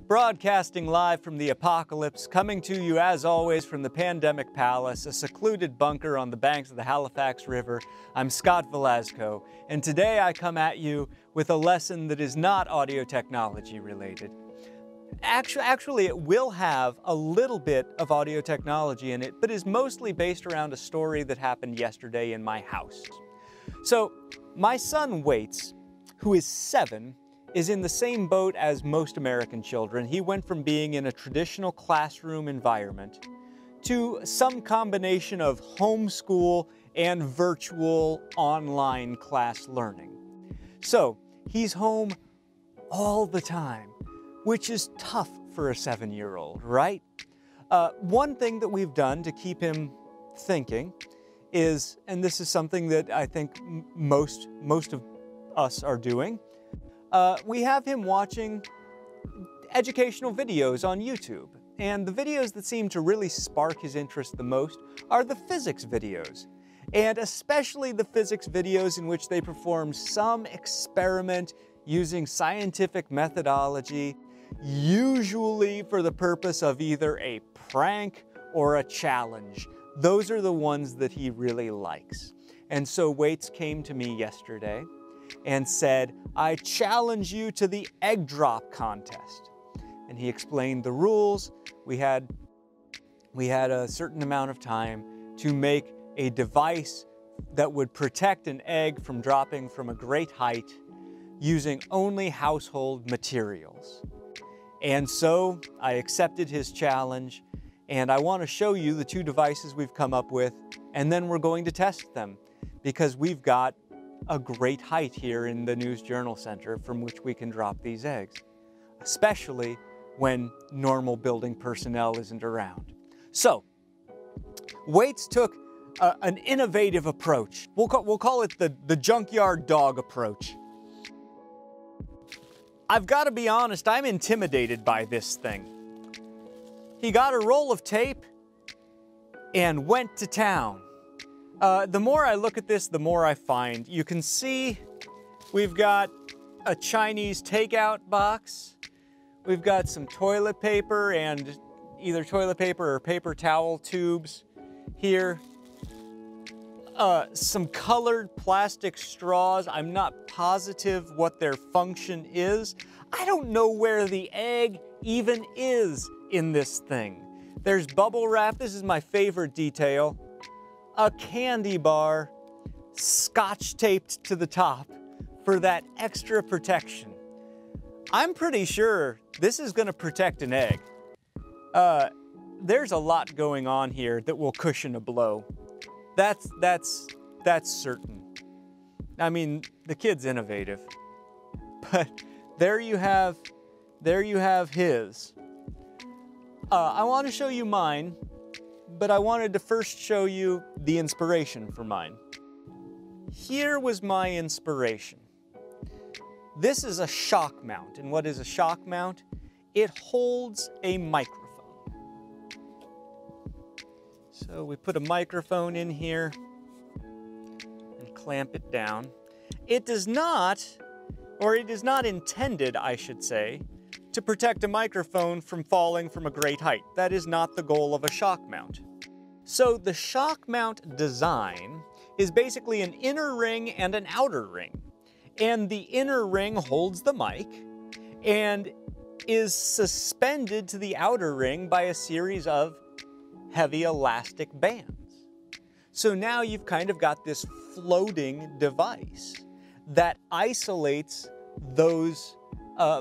Broadcasting live from the apocalypse, coming to you as always from the Pandemic Palace, a secluded bunker on the banks of the Halifax River. I'm Scott Velasco, and today I come at you with a lesson that is not audio technology related. Actually, it will have a little bit of audio technology in it, but is mostly based around a story that happened yesterday in my house. So, my son Waits, who is 7, is in the same boat as most American children. He went from being in a traditional classroom environment to some combination of homeschool and virtual online class learning. So he's home all the time, which is tough for a 7-year-old, right? One thing that we've done to keep him thinking is, and this is something that I think most of us are doing, we have him watching educational videos on YouTube. And the videos that seem to really spark his interest the most are the physics videos. And especially the physics videos in which they perform some experiment using scientific methodology, usually for the purpose of either a prank or a challenge. Those are the ones that he really likes. And so Waits came to me yesterday and said, "I challenge you to the egg drop contest." And he explained the rules. We had a certain amount of time to make a device that would protect an egg from dropping from a great height using only household materials. And so I accepted his challenge, and I want to show you the 2 devices we've come up with, and then we're going to test them because we've got a great height here in the News Journal Center from which we can drop these eggs, especially when normal building personnel isn't around. So, Waits took an innovative approach. We'll call it the junkyard dog approach. I've got to be honest, I'm intimidated by this thing. He got a roll of tape and went to town. The more I look at this, the more I find. You can see we've got a Chinese takeout box. We've got some toilet paper and either toilet paper or paper towel tubes here. Some colored plastic straws. I'm not positive what their function is. I don't know where the egg even is in this thing. There's bubble wrap. This is my favorite detail. A candy bar scotch taped to the top for that extra protection. I'm pretty sure this is going to protect an egg. There's a lot going on here that will cushion a blow. That's certain. I mean, the kid's innovative. But there you have his. I want to show you mine, but I wanted to first show you the inspiration for mine. Here was my inspiration. This is a shock mount, and what is a shock mount? It holds a microphone. So we put a microphone in here and clamp it down. It is not intended, I should say, to protect a microphone from falling from a great height. That is not the goal of a shock mount. So the shock mount design is basically an inner ring and an outer ring. And the inner ring holds the mic and is suspended to the outer ring by a series of heavy elastic bands. So now you've kind of got this floating device that isolates those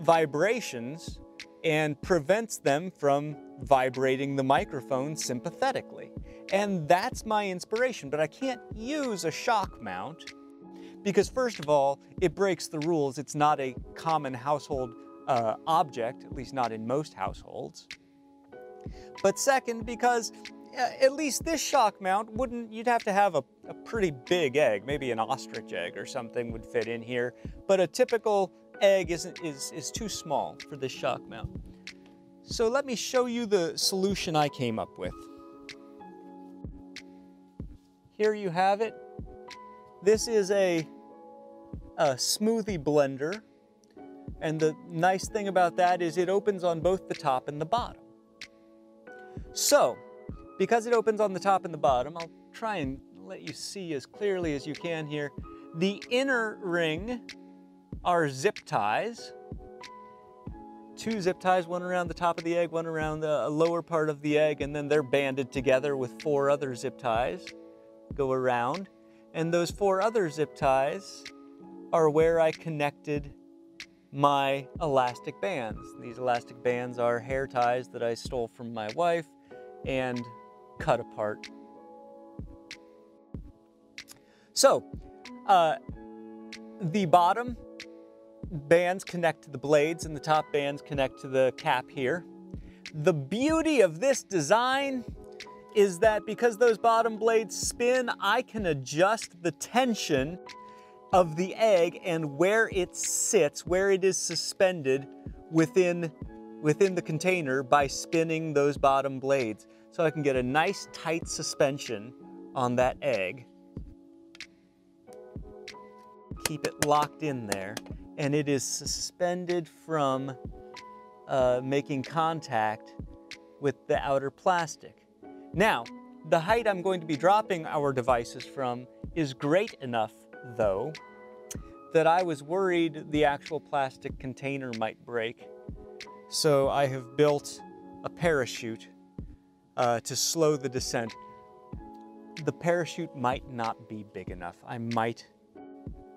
vibrations and prevents them from vibrating the microphone sympathetically. And that's my inspiration, but I can't use a shock mount because first of all, it breaks the rules. It's not a common household object, at least not in most households. But second, because at least this shock mount you'd have to have a pretty big egg, maybe an ostrich egg or something would fit in here, but a typical egg is too small for this shock mount. So let me show you the solution I came up with. Here you have it. This is a smoothie blender, And the nice thing about that is it opens on both the top and the bottom. So, because it opens on the top and the bottom, I'll try and let you see as clearly as you can here. The inner ring are zip ties. 2 zip ties, one around the top of the egg, one around the lower part of the egg, and then they're banded together with 4 other zip ties, go around. And those 4 other zip ties are where I connected my elastic bands. These elastic bands are hair ties that I stole from my wife and cut apart. So, the bottom bands connect to the blades and the top bands connect to the cap here. The beauty of this design is that because those bottom blades spin, I can adjust the tension of the egg and where it sits, where it is suspended within the container by spinning those bottom blades. So I can get a nice tight suspension on that egg, keep it locked in there, and it is suspended from making contact with the outer plastic. Now, the height I'm going to be dropping our devices from is great enough, though, that I was worried the actual plastic container might break. So I have built a parachute to slow the descent. The parachute might not be big enough. I might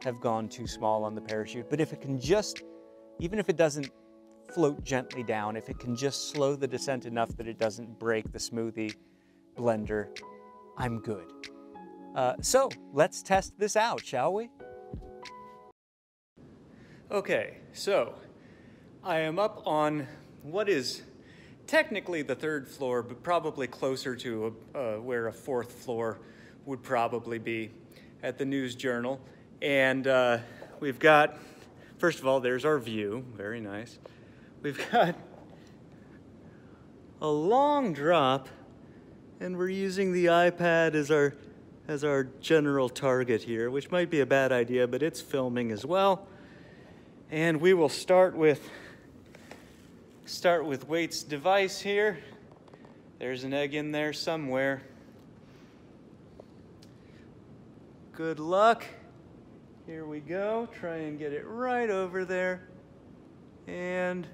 have gone too small on the parachute, but if it can just, even if it doesn't float gently down, if it can just slow the descent enough that it doesn't break the smoothie blender, I'm good. So let's test this out, shall we? Okay, so I am up on what is technically the 3rd floor, but probably closer to where a 4th floor would probably be at the News Journal. And we've got, first of all, there's our view, very nice. We've got a long drop, and we're using the iPad as our general target here, which might be a bad idea, but it's filming as well. And we will start with Waite's device here. There's an egg in there somewhere. Good luck. Here we go. Try and get it right over there. And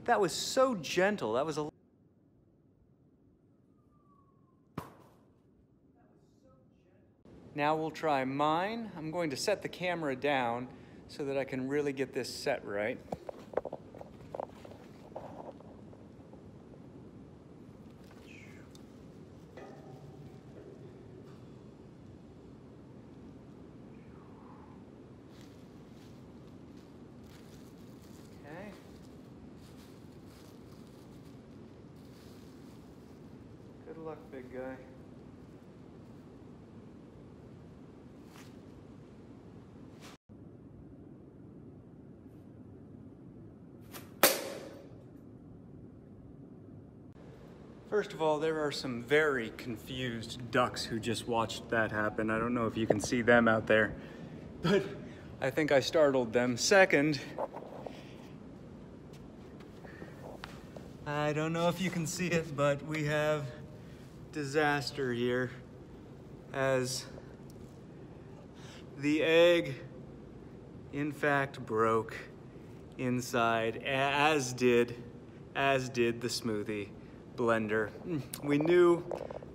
that was so gentle. That was a Now we'll try mine. I'm going to set the camera down so that I can really get this set right. Okay. Good luck, big guy. First of all, there are some very confused ducks who just watched that happen. I don't know if you can see them out there, but I think I startled them. Second, I don't know if you can see it, but we have disaster here as the egg, in fact, broke inside, as did the smoothie blender. We knew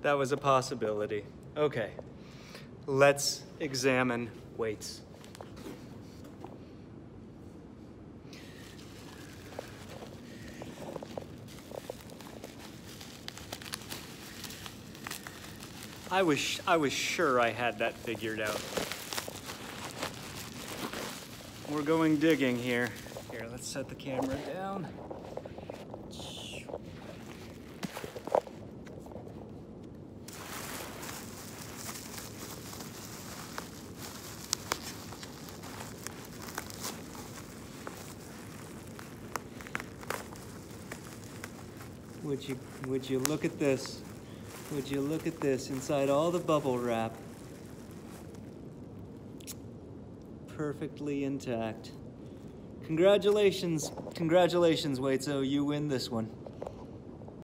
that was a possibility. Okay, let's examine Waite's. I was sure I had that figured out. We're going digging here. Here, let's set the camera down. Would you look at this? Would you look at this inside all the bubble wrap? perfectly intact. Congratulations, Waitso, you win this one.